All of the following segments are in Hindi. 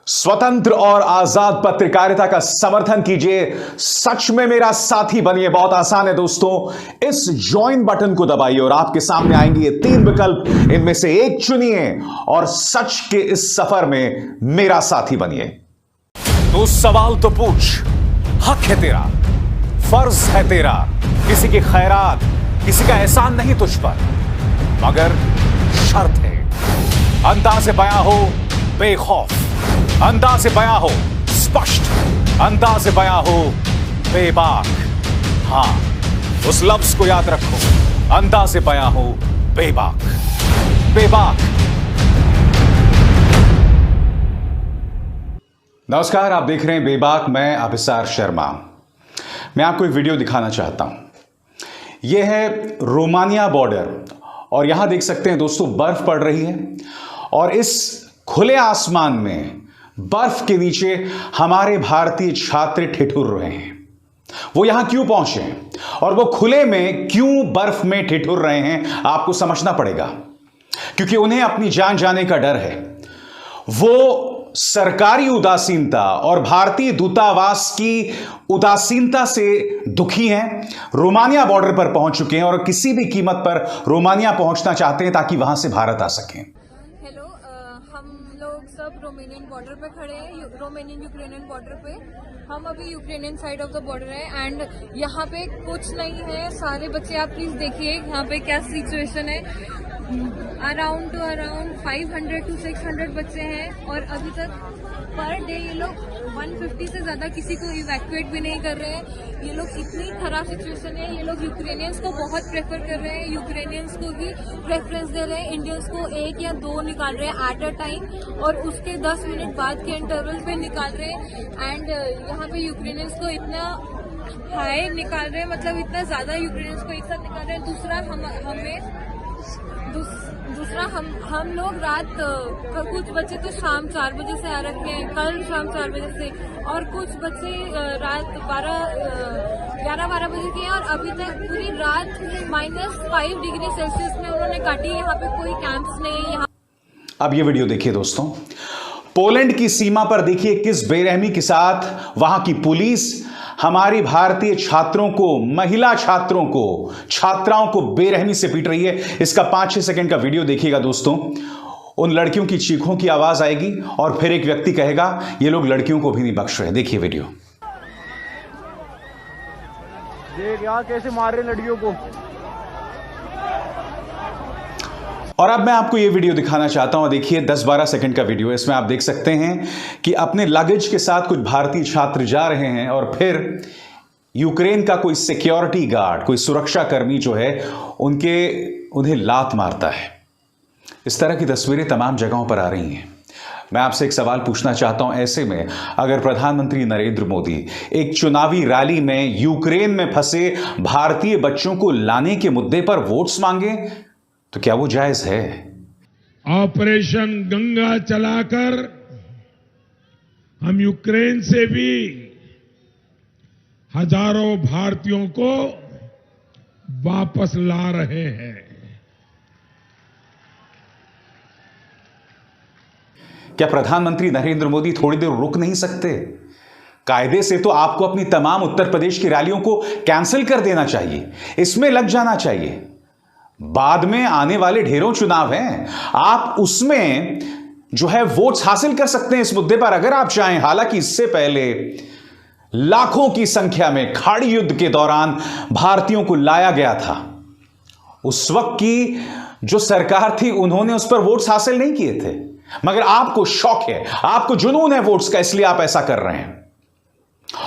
स्वतंत्र और आजाद पत्रकारिता का समर्थन कीजिए, सच में मेरा साथी बनिए। बहुत आसान है दोस्तों, इस ज्वाइन बटन को दबाइए और आपके सामने आएंगे ये 3 विकल्प। इनमें से एक चुनिए और सच के इस सफर में मेरा साथी बनिए। तू सवाल तो पूछ, हक है तेरा, फर्ज है तेरा, किसी की खैरात, किसी का एहसान नहीं तुझ पर, मगर शर्त है अंदाज़े बयां हो बेखौफ, अंदाज़े बयां हो स्पष्ट, अंदाज़े बयां हो बेबाक। हां, उस लफ्ज को याद रखो, अंदाज़े बयां हो बेबाक। बेबाक। नमस्कार, आप देख रहे हैं बेबाक। मैं अभिसार शर्मा। मैं आपको एक वीडियो दिखाना चाहता हूं। यह है रोमानिया बॉर्डर और यहां देख सकते हैं दोस्तों, बर्फ पड़ रही है और इस खुले आसमान में बर्फ के नीचे हमारे भारतीय छात्र ठिठुर रहे हैं। वो यहां क्यों पहुंचे हैं और वो खुले में क्यों बर्फ में ठिठुर रहे हैं, आपको समझना पड़ेगा, क्योंकि उन्हें अपनी जान जाने का डर है। वो सरकारी उदासीनता और भारतीय दूतावास की उदासीनता से दुखी हैं। रोमानिया बॉर्डर पर पहुंच चुके हैं और किसी भी कीमत पर रोमानिया पहुंचना चाहते हैं ताकि वहां से भारत आ सकें। सब रोमानियन बॉर्डर पे खड़े हैं, रोमानियन यूक्रेनियन बॉर्डर पे। हम अभी Ukrainian side of the border है एंड यहाँ पे कुछ नहीं है। सारे बच्चे, आप प्लीज देखिए यहाँ पे क्या सिचुएशन है। अराउंड 500 to 600 बच्चे हैं और अभी तक पर डे ये लोग 150 से ज्यादा किसी को इवैक्यूएट भी नहीं कर रहे हैं। ये लोग इतनी खराब सिचुएशन है। ये लोग यूक्रेनियंस को बहुत प्रेफर कर रहे हैं, यूक्रेनियंस को ही प्रेफरेंस दे रहे हैं। इंडियंस को 1 या 2 निकाल रहे हैं एट अ टाइम और उसके 10 मिनट बाद के इंटरवल पे निकाल रहे हैं। एंड यहाँ पे यूक्रेनियंस को इतना हाई निकाल रहे हैं, मतलब इतना ज्यादा यूक्रेनियंस को एक साथ निकाल रहे हैं। दूसरा हम लोग रात कुछ बच्चे तो शाम 4 बजे से आ रखे हैं, कल शाम 4 बजे से, और कुछ बच्चे रात 11-12 बजे के हैं और अभी तक पूरी रात -5 डिग्री सेल्सियस में उन्होंने काटी। यहाँ पे कोई कैंप्स नहीं है। यहाँ अब ये वीडियो देखिए दोस्तों, पोलैंड की सीमा पर देखिए किस बेरहमी के साथ वहां की पुलिस हमारी भारतीय छात्रों को, महिला छात्रों को, छात्राओं को बेरहमी से पीट रही है। इसका 5-6 सेकंड का वीडियो देखिएगा दोस्तों। उन लड़कियों की चीखों की आवाज आएगी और फिर एक व्यक्ति कहेगा ये लोग लड़कियों को भी नहीं बख्श रहे। देखिए वीडियो। देख यार कैसे मार रहे लड़कियों को। और अब मैं आपको यह वीडियो दिखाना चाहता हूं। देखिए 10-12 सेकंड का वीडियो। इसमें आप देख सकते हैं कि अपने लगेज के साथ कुछ भारतीय छात्र जा रहे हैं और फिर यूक्रेन का कोई सिक्योरिटी गार्ड, कोई सुरक्षा कर्मी जो है उन्हें लात मारता है। इस तरह की तस्वीरें तमाम जगहों पर आ रही हैं। मैं आपसे एक सवाल पूछना चाहता हूं, ऐसे में अगर प्रधानमंत्री नरेंद्र मोदी एक चुनावी रैली में यूक्रेन में फंसे भारतीय बच्चों को लाने के मुद्दे पर वोट्स मांगे तो क्या वो जायज है? ऑपरेशन गंगा चलाकर हम यूक्रेन से भी हजारों भारतीयों को वापस ला रहे हैं। क्या प्रधानमंत्री नरेंद्र मोदी थोड़ी देर रुक नहीं सकते? कायदे से तो आपको अपनी तमाम उत्तर प्रदेश की रैलियों को कैंसिल कर देना चाहिए, इसमें लग जाना चाहिए। बाद में आने वाले ढेरों चुनाव हैं, आप उसमें जो है वोट्स हासिल कर सकते हैं इस मुद्दे पर अगर आप चाहें। हालांकि इससे पहले लाखों की संख्या में खाड़ी युद्ध के दौरान भारतीयों को लाया गया था। उस वक्त की जो सरकार थी उन्होंने उस पर वोट्स हासिल नहीं किए थे, मगर आपको शौक है, आपको जुनून है वोट्स का, इसलिए आप ऐसा कर रहे हैं।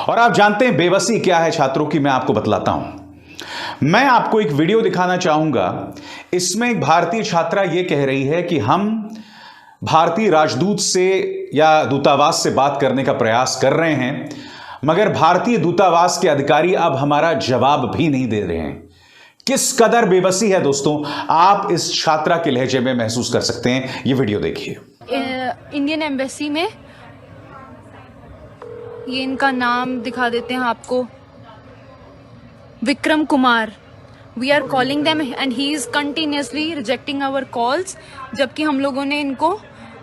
और आप जानते हैं बेबसी क्या है छात्रों की, मैं आपको बतलाता हूं। मैं आपको एक वीडियो दिखाना चाहूंगा। इसमें एक भारतीय छात्रा यह कह रही है कि हम भारतीय राजदूत से या दूतावास से बात करने का प्रयास कर रहे हैं, मगर भारतीय दूतावास के अधिकारी अब हमारा जवाब भी नहीं दे रहे हैं। किस कदर बेबसी है दोस्तों, आप इस छात्रा के लहजे में महसूस कर सकते हैं। यह वीडियो देखिए। इंडियन एम्बेसी में, ये इनका नाम दिखा देते हैं आपको, Vikram Kumar. We are calling them and he is continuously rejecting our calls, जबकि हम लोगों ने इनको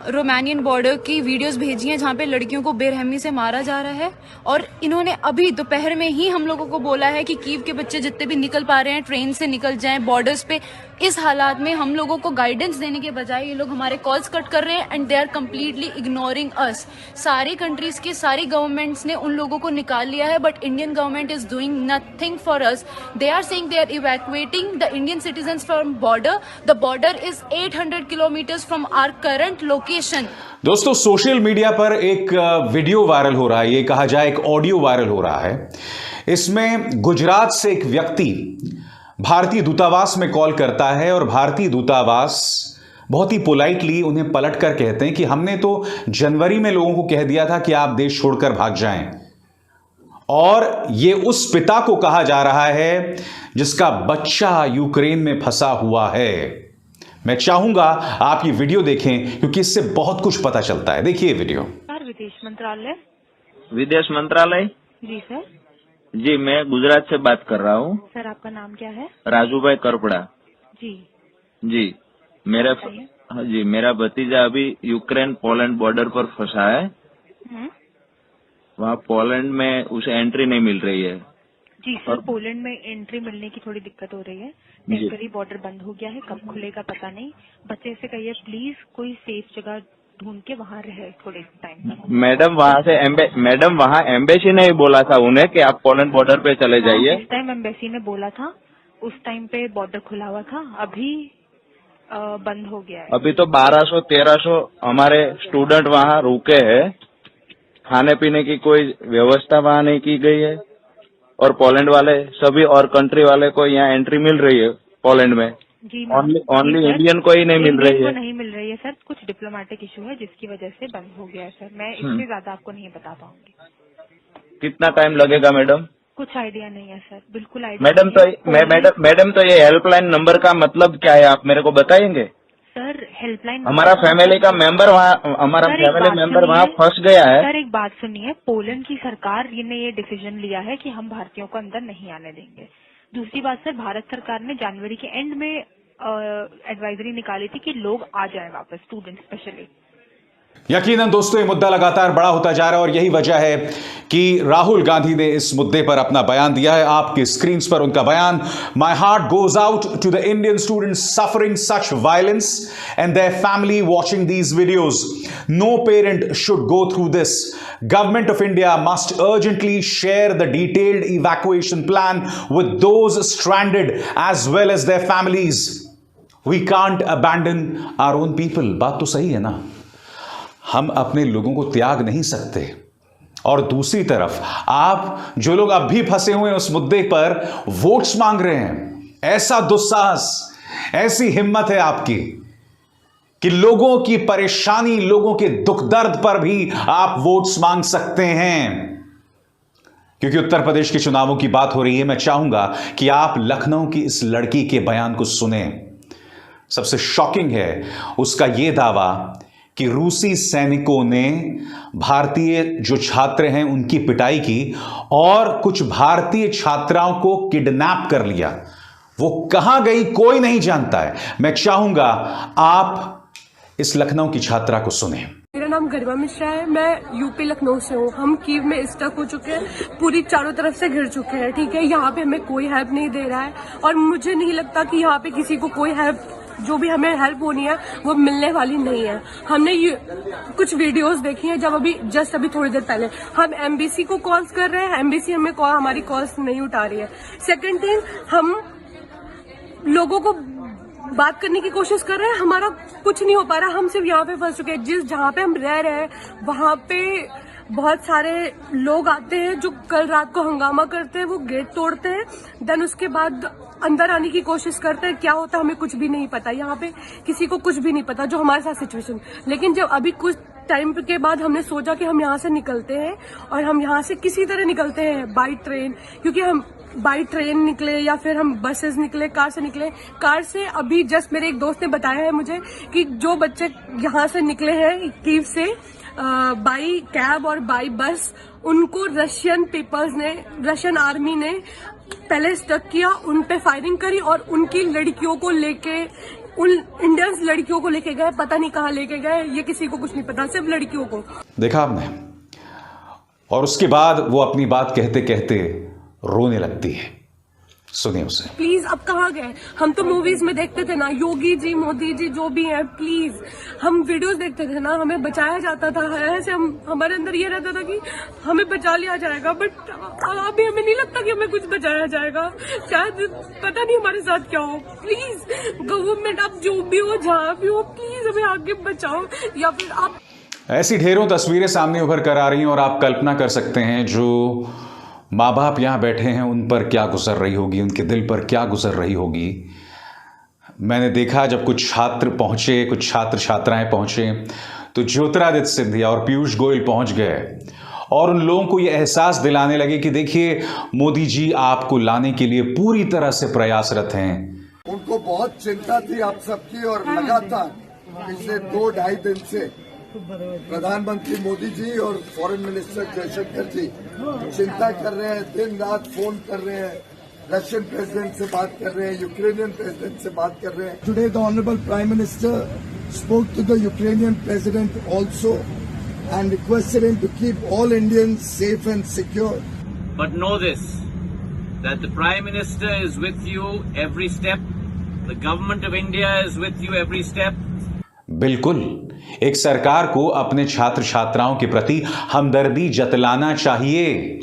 रोमानियन बॉर्डर की वीडियोस भेजी हैं जहाँ पे लड़कियों को बेरहमी से मारा जा रहा है। और इन्होंने अभी दोपहर में ही हम लोगों को बोला है कि कीव के बच्चे जितने भी निकल पा रहे हैं ट्रेन से निकल जाएं बॉर्डर्स पे। इस हालात में हम लोगों को गाइडेंस देने के बजाय ये लोग हमारे कॉल्स कट कर रहे हैं and they are completely ignoring us. सारी कंट्रीज की सारी गवर्नमेंट्स ने उन लोगों को निकाल लिया है, but Indian government is doing nothing for us. They are saying they are evacuating the Indian citizens from border. The border is 800 kilometers from our current location. दोस्तों, सोशल मीडिया पर एक वीडियो वायरल हो रहा है, ये कहा जाए एक ऑडियो वायरल हो रहा है। इसमें गुजरात से एक व्यक्ति भारतीय दूतावास में कॉल करता है और भारतीय दूतावास बहुत ही पोलाइटली उन्हें पलट कर कहते हैं कि हमने तो जनवरी में लोगों को कह दिया था कि आप देश छोड़कर भाग जाएं। और ये उस पिता को कहा जा रहा है जिसका बच्चा यूक्रेन में फंसा हुआ है। मैं चाहूंगा आप ये वीडियो देखें क्योंकि इससे बहुत कुछ पता चलता है। देखिए वीडियो। विदेश मंत्रालय। विदेश मंत्रालय जी सर। जी, मैं गुजरात से बात कर रहा हूँ। सर आपका नाम क्या है? राजूभाई करपड़ा। जी जी, मेरा भतीजा अभी यूक्रेन पोलैंड बॉर्डर पर फंसा है। वहाँ पोलैंड में उसे एंट्री नहीं मिल रही है। जी सर, पोलैंड में एंट्री मिलने की थोड़ी दिक्कत हो रही है। टेम्पररी बॉर्डर बंद हो गया है, कब खुलेगा पता नहीं। बच्चे से कहिए प्लीज कोई सेफ जगह ढूंढ के वहाँ रहे थोड़े टाइम तक। मैडम वहाँ एम्बेसी ने ही बोला था उन्हें कि आप पोलैंड बॉर्डर पे चले जाइए। जिस टाइम एम्बेसी ने बोला था उस टाइम पे बॉर्डर खुला हुआ था, अभी बंद हो गया है। अभी तो 1200-1300 हमारे स्टूडेंट वहाँ रुके हैं। खाने पीने की कोई व्यवस्था वहाँ नहीं की गई है और पोलैंड वाले सभी और कंट्री वाले को यहाँ एंट्री मिल रही है पोलैंड में। जी, ओनली इंडियन को ही नहीं मिल रही है। नहीं मिल रही है सर, कुछ डिप्लोमेटिक इशू है जिसकी वजह से बंद हो गया है सर। मैं इससे ज्यादा आपको नहीं बता पाऊंगी। कितना टाइम लगेगा मैडम? कुछ आइडिया नहीं है सर, बिल्कुल आइडिया मैडम तो ये हेल्पलाइन नंबर का मतलब क्या है, आप मेरे को बताएंगे? सर हेल्पलाइन हमारा फैमिली का मेंबर वहाँ फंस गया है। सर एक बात सुनिए, पोलैंड की सरकार ने ये डिसीजन लिया है कि हम भारतीयों को अंदर नहीं आने देंगे। दूसरी बात सर, भारत सरकार ने जनवरी के एंड में एडवाइजरी निकाली थी कि लोग आ जाएं वापस, स्टूडेंट स्पेशली। यकीनन दोस्तों, ये मुद्दा लगातार बड़ा होता जा रहा है और यही वजह है कि राहुल गांधी ने इस मुद्दे पर अपना बयान दिया है। आपके स्क्रीन पर उनका बयान। My heart goes out to the Indian students suffering such violence and their family watching these videos. No parent should go through this. Government of India must urgently share the detailed evacuation plan with those stranded as well as their families. We can't abandon our own people. बात तो सही है ना, हम अपने लोगों को त्याग नहीं सकते। और दूसरी तरफ आप जो लोग अब भी फंसे हुए हैं उस मुद्दे पर वोट्स मांग रहे हैं, ऐसा दुस्साहस, ऐसी हिम्मत है आपकी कि लोगों की परेशानी, लोगों के दुख दर्द पर भी आप वोट्स मांग सकते हैं। क्योंकि उत्तर प्रदेश के चुनावों की बात हो रही है, मैं चाहूंगा कि आप लखनऊ की इस लड़की के बयान को सुने। सबसे शॉकिंग है उसका यह दावा कि रूसी सैनिकों ने भारतीय जो छात्र हैं उनकी पिटाई की और कुछ भारतीय छात्राओं को किडनैप कर लिया। वो कहां गई कोई नहीं जानता है। मैं चाहूंगा आप इस लखनऊ की छात्रा को सुने। मेरा नाम गरिमा मिश्रा है, मैं यूपी लखनऊ से हूँ। हम कीव में स्टक हो चुके हैं, पूरी चारों तरफ से घिर चुके हैं। ठीक है, यहाँ पे हमें कोई हेल्प नहीं दे रहा है और मुझे नहीं लगता कि यहाँ पे किसी को कोई हेल्प, जो भी हमें हेल्प होनी है वो मिलने वाली नहीं है। हमने कुछ वीडियोस देखी हैं, जब अभी थोड़ी देर पहले हम एम्बेसी को कॉल्स कर रहे हैं, एम्बेसी हमें हमारी कॉल्स नहीं उठा रही है। सेकेंड थिंग, हम लोगों को बात करने की कोशिश कर रहे हैं, हमारा कुछ नहीं हो पा रहा। हम सिर्फ यहाँ पे फंस चुके हैं। जहाँ पे हम रह रहे हैं वहाँ पे बहुत सारे लोग आते हैं जो कल रात को हंगामा करते हैं, वो गेट तोड़ते हैं, देन उसके बाद अंदर आने की कोशिश करते हैं। क्या होता है हमें कुछ भी नहीं पता, यहाँ पे किसी को कुछ भी नहीं पता जो हमारे साथ सिचुएशन। लेकिन जब अभी कुछ टाइम के बाद हमने सोचा कि हम यहाँ से निकलते हैं और हम यहाँ से किसी तरह निकलते हैं बाई ट्रेन, क्योंकि हम बाई ट्रेन निकले या फिर हम बसेस निकले, कार से निकले। कार से अभी जस्ट मेरे एक दोस्त ने बताया है मुझे कि जो बच्चे यहाँ से निकले हैं कीव से बाई कैब और बाई बस, उनको रशियन आर्मी ने पहले स्टक किया, उन पे फायरिंग करी और उनकी लड़कियों को लेके उन इंडियंस लड़कियों को लेके गए, पता नहीं कहाँ लेके गए, ये किसी को कुछ नहीं पता, सिर्फ लड़कियों को। देखा आपने, और उसके बाद वो अपनी बात कहते कहते रोने लगती है। सुनिए उसे। प्लीज अब कहाँ गए? हम तो मूवीज में देखते थे ना, योगी जी, मोदी जी, जो भी हैं, प्लीज हम वीडियोस देखते थे ना, हमें बचाया जाता था, ऐसे हमारे अंदर ये रहता था कि हमें बचा लिया जाएगा, बट अभी हमें नहीं लगता कि हमें कुछ बचाया जाएगा। शायद पता नहीं हमारे साथ क्या हो। प्लीज गवर्नमेंट, आप जो भी हो, जहाँ भी हो, प्लीज हमें आगे बचाओ, या फिर आप। ऐसी ढेरों तस्वीरें सामने उभर कर आ रही हैं और आप कल्पना कर सकते हैं जो माँ बाप यहाँ बैठे हैं उन पर क्या गुजर रही होगी, उनके दिल पर क्या गुजर रही होगी। मैंने देखा जब कुछ छात्र पहुँचे, कुछ छात्र छात्राएं पहुँचे, तो ज्योतिरादित्य सिंधिया और पीयूष गोयल पहुँच गए और उन लोगों को ये एहसास दिलाने लगे कि देखिए मोदी जी आपको लाने के लिए पूरी तरह से प्रयासरत हैं। उनको बहुत चिंता थी आप सबकी, और लगातार पिछले 2-2.5 दिन से प्रधानमंत्री मोदी जी और फॉरेन मिनिस्टर जयशंकर जी चिंता कर रहे हैं, दिन रात फोन कर रहे हैं, रशियन प्रेसिडेंट से बात कर रहे हैं, यूक्रेनियन प्रेसिडेंट से बात कर रहे हैं। Today the honourable prime minister spoke to the Ukrainian president also and requested him to keep all Indians safe and secure. But know this, that the Prime Minister is with you every step, the government of India is with you every step. बिल्कुल, एक सरकार को अपने छात्र छात्राओं के प्रति हमदर्दी जतलाना चाहिए।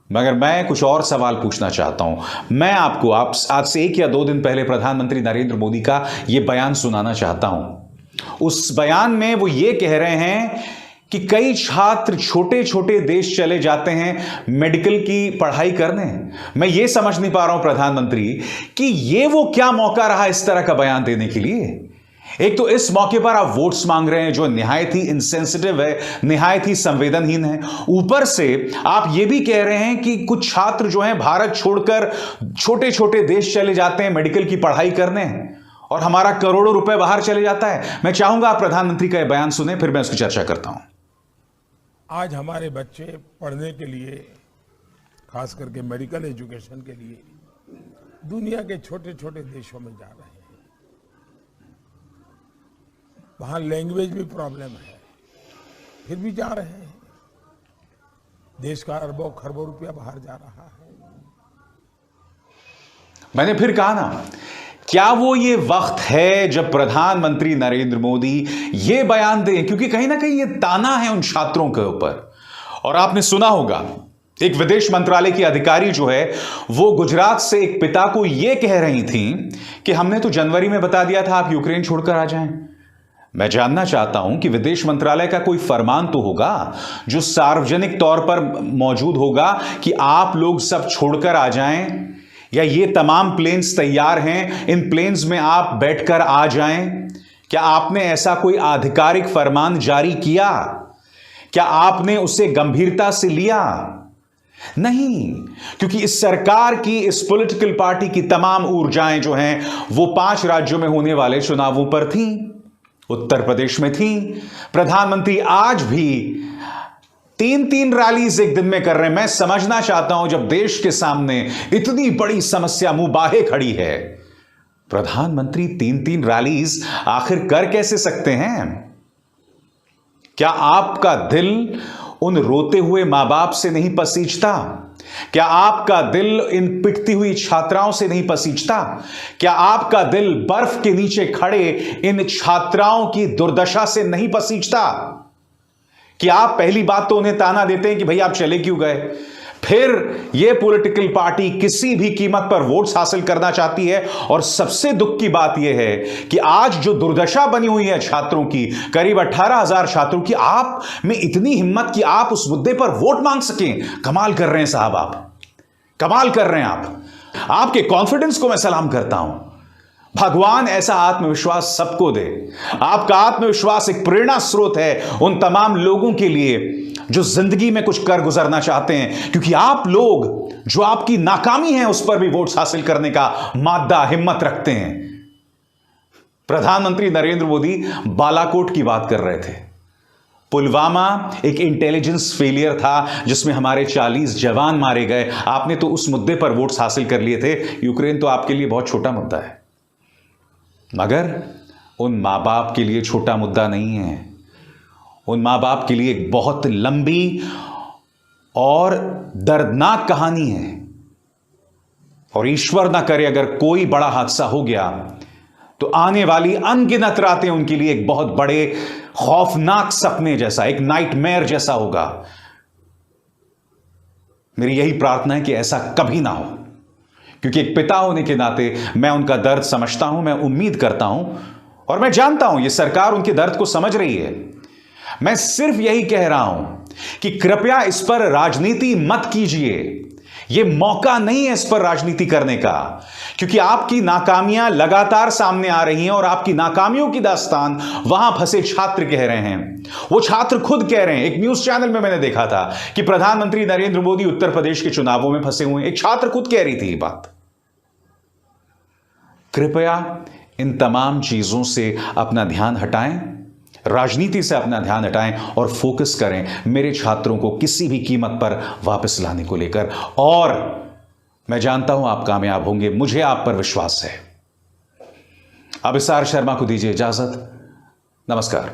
मगर मैं कुछ और सवाल पूछना चाहता हूं। मैं आपको आज से 1 या 2 दिन पहले प्रधानमंत्री नरेंद्र मोदी का यह बयान सुनाना चाहता हूं। उस बयान में वो ये कह रहे हैं कि कई छात्र छोटे छोटे देश चले जाते हैं मेडिकल की पढ़ाई करने। मैं ये समझ नहीं पा रहा हूं प्रधानमंत्री कि ये वो क्या मौका रहा इस तरह का बयान देने के लिए। एक तो इस मौके पर आप वोट्स मांग रहे हैं जो निहायत ही इनसेंसिटिव है, निहायत ही संवेदनहीन है। ऊपर से आप ये भी कह रहे हैं कि कुछ छात्र जो हैं भारत छोड़कर छोटे छोटे देश चले जाते हैं मेडिकल की पढ़ाई करने, और हमारा करोड़ों रुपए बाहर चले जाता है। मैं चाहूंगा आप प्रधानमंत्री का यह बयान सुने, फिर मैं उसकी चर्चा करता हूं। आज हमारे बच्चे पढ़ने के लिए, खास करके मेडिकल एजुकेशन के लिए, दुनिया के छोटे छोटे देशों में जा रहे हैं। वहां लैंग्वेज भी प्रॉब्लम है, फिर भी जा रहे हैं। देश का अरबों खरबों रुपया बाहर जा रहा है। मैंने फिर कहा ना, क्या वो ये वक्त है जब प्रधानमंत्री नरेंद्र मोदी ये बयान दें, क्योंकि कहीं ना कहीं ये ताना है उन छात्रों के ऊपर। और आपने सुना होगा एक विदेश मंत्रालय की अधिकारी जो है वो गुजरात से एक पिता को ये कह रही थी कि हमने तो जनवरी में बता दिया था आप यूक्रेन छोड़कर आ जाएं। मैं जानना चाहता हूं कि विदेश मंत्रालय का कोई फरमान तो होगा जो सार्वजनिक तौर पर मौजूद होगा कि आप लोग सब छोड़कर आ जाएं, या ये तमाम प्लेन्स तैयार हैं, इन प्लेन्स में आप बैठकर आ जाएं। क्या आपने ऐसा कोई आधिकारिक फरमान जारी किया? क्या आपने उसे गंभीरता से लिया? नहीं, क्योंकि इस सरकार की, इस पॉलिटिकल पार्टी की तमाम ऊर्जाएं जो हैं वो 5 राज्यों में होने वाले चुनावों पर थी, उत्तर प्रदेश में थी। प्रधानमंत्री आज भी 3-3 रैलीज एक दिन में कर रहे हैं। मैं समझना चाहता हूं जब देश के सामने इतनी बड़ी समस्या मुंह बाहे खड़ी है, प्रधानमंत्री 3-3 रैलीज आखिर कर कैसे सकते हैं? क्या आपका दिल उन रोते हुए मां बाप से नहीं पसीजता? क्या आपका दिल इन पिटती हुई छात्राओं से नहीं पसीजता? क्या आपका दिल बर्फ के नीचे खड़े इन छात्राओं की दुर्दशा से नहीं पसीजता? कि आप पहली बात तो उन्हें ताना देते हैं कि भाई आप चले क्यों गए, फिर यह पॉलिटिकल पार्टी किसी भी कीमत पर वोट्स हासिल करना चाहती है। और सबसे दुख की बात यह है कि आज जो दुर्दशा बनी हुई है छात्रों की, करीब 18,000 छात्रों की, आप में इतनी हिम्मत कि आप उस मुद्दे पर वोट मांग सकें। कमाल कर रहे हैं साहब, आप कमाल कर रहे हैं। आपके कॉन्फिडेंस को मैं सलाम करता हूं। भगवान ऐसा आत्मविश्वास सबको दे। आपका आत्मविश्वास एक प्रेरणा स्रोत है उन तमाम लोगों के लिए जो जिंदगी में कुछ कर गुजरना चाहते हैं, क्योंकि आप लोग जो आपकी नाकामी है उस पर भी वोट्स हासिल करने का मादा, हिम्मत रखते हैं। प्रधानमंत्री नरेंद्र मोदी बालाकोट की बात कर रहे थे। पुलवामा एक इंटेलिजेंस फेलियर था जिसमें हमारे 40 जवान मारे गए। आपने तो उस मुद्दे पर वोट्स हासिल कर लिए थे। यूक्रेन तो आपके लिए बहुत छोटा मुद्दा है। मगर उन माँ बाप के लिए छोटा मुद्दा नहीं है। उन माँ बाप के लिए एक बहुत लंबी और दर्दनाक कहानी है। और ईश्वर ना करे अगर कोई बड़ा हादसा हो गया तो आने वाली अनगिनत रातें उनके लिए एक बहुत बड़े खौफनाक सपने जैसा, एक नाइटमेयर जैसा होगा। मेरी यही प्रार्थना है कि ऐसा कभी ना हो, क्योंकि एक पिता होने के नाते मैं उनका दर्द समझता हूं, मैं उम्मीद करता हूं और मैं जानता हूं ये सरकार उनके दर्द को समझ रही है। मैं सिर्फ यही कह रहा हूं कि कृपया इस पर राजनीति मत कीजिए। यह मौका नहीं है इस पर राजनीति करने का, क्योंकि आपकी नाकामियां लगातार सामने आ रही हैं और आपकी नाकामियों की दास्तान वहां फंसे छात्र कह रहे हैं। वो छात्र खुद कह रहे हैं। एक न्यूज चैनल में मैंने देखा था कि प्रधानमंत्री नरेंद्र मोदी उत्तर प्रदेश के चुनावों में फंसे हुए हैं। एक छात्र खुद कह रही थी ये बात। कृपया इन तमाम चीजों से अपना ध्यान हटाएं, राजनीति से अपना ध्यान हटाएं और फोकस करें मेरे छात्रों को किसी भी कीमत पर वापस लाने को लेकर। और मैं जानता हूं आप कामयाब होंगे, मुझे आप पर विश्वास है। अब अभिसार शर्मा को दीजिए इजाजत। नमस्कार।